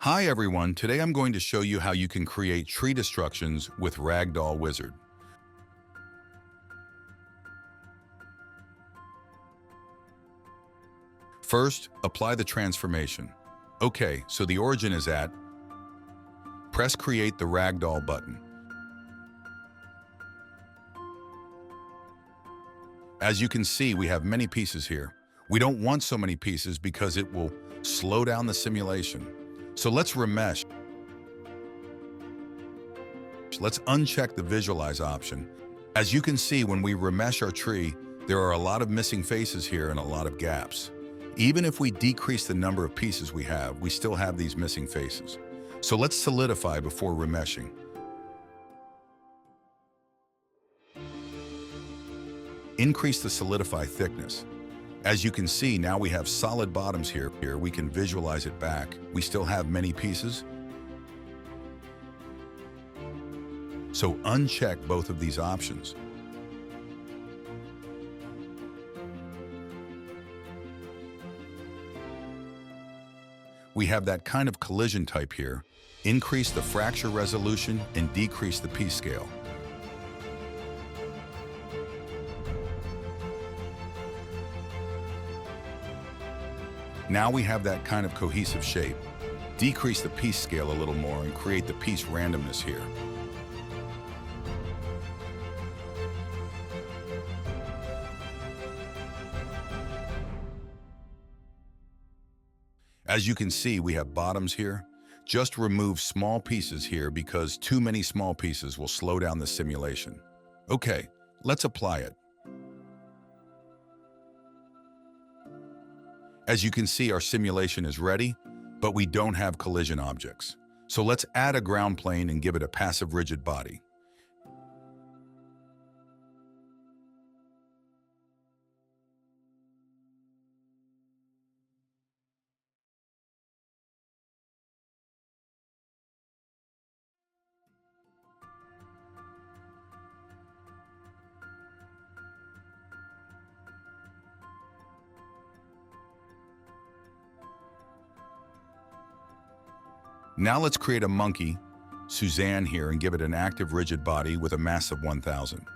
Hi everyone, today I'm going to show you how you can create tree destructions with Ragdoll Wizard. First, apply the transformation. Okay, so the origin is at, press create the Ragdoll button. As you can see, we have many pieces here. We don't want so many pieces because it will slow down the simulation. So let's remesh. Let's uncheck the visualize option. As you can see, when we remesh our tree, there are a lot of missing faces here and a lot of gaps. Even if we decrease the number of pieces we still have these missing faces. So let's solidify before remeshing. Increase the solidify thickness. As you can see, now we have solid bottoms here. We can visualize it back. We still have many pieces. So uncheck both of these options. We have that kind of collision type here. Increase the fracture resolution and decrease the piece scale. Now we have that kind of cohesive shape. Decrease the piece scale a little more and create the piece randomness here. As you can see, we have bottoms here. Just remove small pieces here because too many small pieces will slow down the simulation. Okay, let's apply it. As you can see, our simulation is ready, but we don't have collision objects. So let's add a ground plane and give it a passive rigid body. Now let's create a monkey, Suzanne here, and give it an active rigid body with a mass of 1000.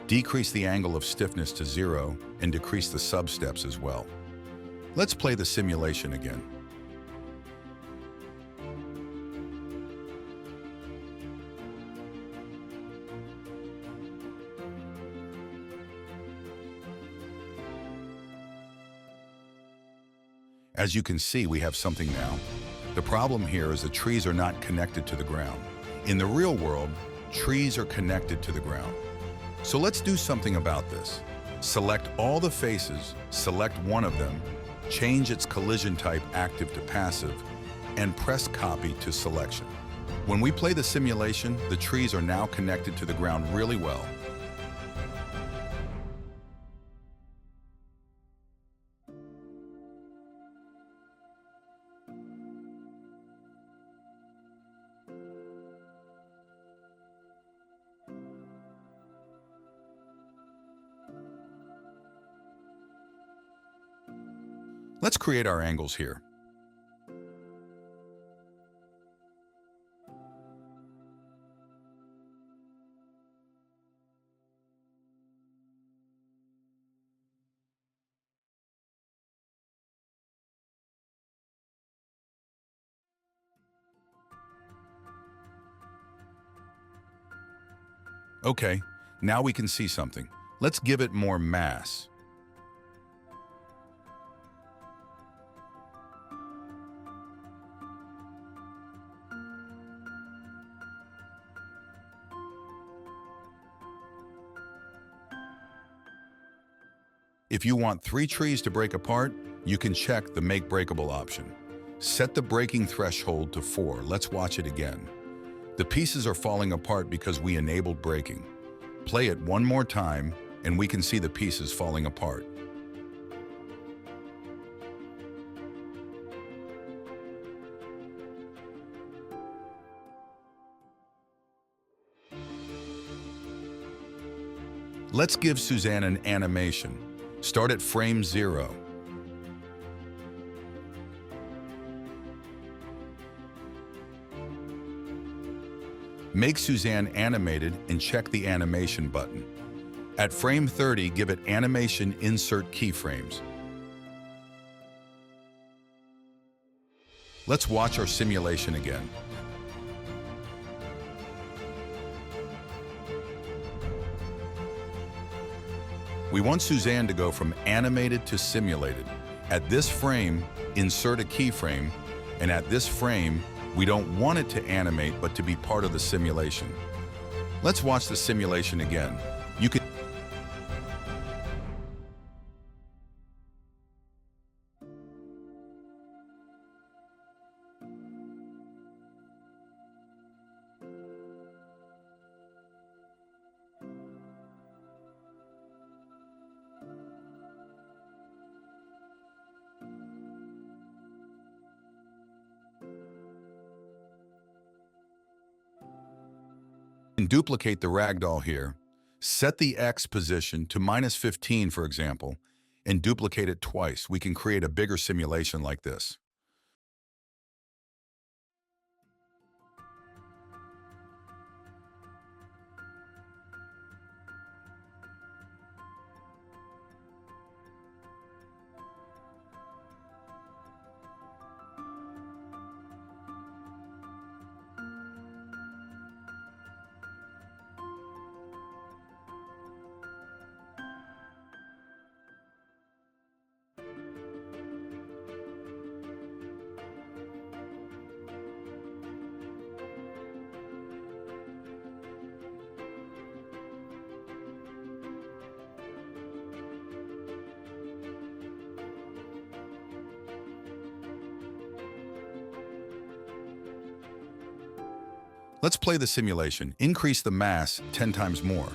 Decrease the angle of stiffness to 0 and decrease the sub-steps as well. Let's play the simulation again. As you can see, we have something now. The problem here is the trees are not connected to the ground. In the real world, trees are connected to the ground. So let's do something about this. Select all the faces, select one of them, change its collision type active to passive, and press copy to selection. When we play the simulation, the trees are now connected to the ground really well. Let's create our angles here. Okay, now we can see something. Let's give it more mass. If you want 3 trees to break apart, you can check the Make Breakable option. Set the breaking threshold to 4. Let's watch it again. The pieces are falling apart because we enabled breaking. Play it one more time, and we can see the pieces falling apart. Let's give Suzanne an animation. Start at frame 0. Make Suzanne animated and check the animation button. At frame 30, give it animation insert keyframes. Let's watch our simulation again. We want Suzanne to go from animated to simulated. At this frame, insert a keyframe, and at this frame, we don't want it to animate but to be part of the simulation. Let's watch the simulation again. You can duplicate the ragdoll here, set the X position to -15, for example, and duplicate it twice. We can create a bigger simulation like this. Let's play the simulation. Increase the mass 10 times more.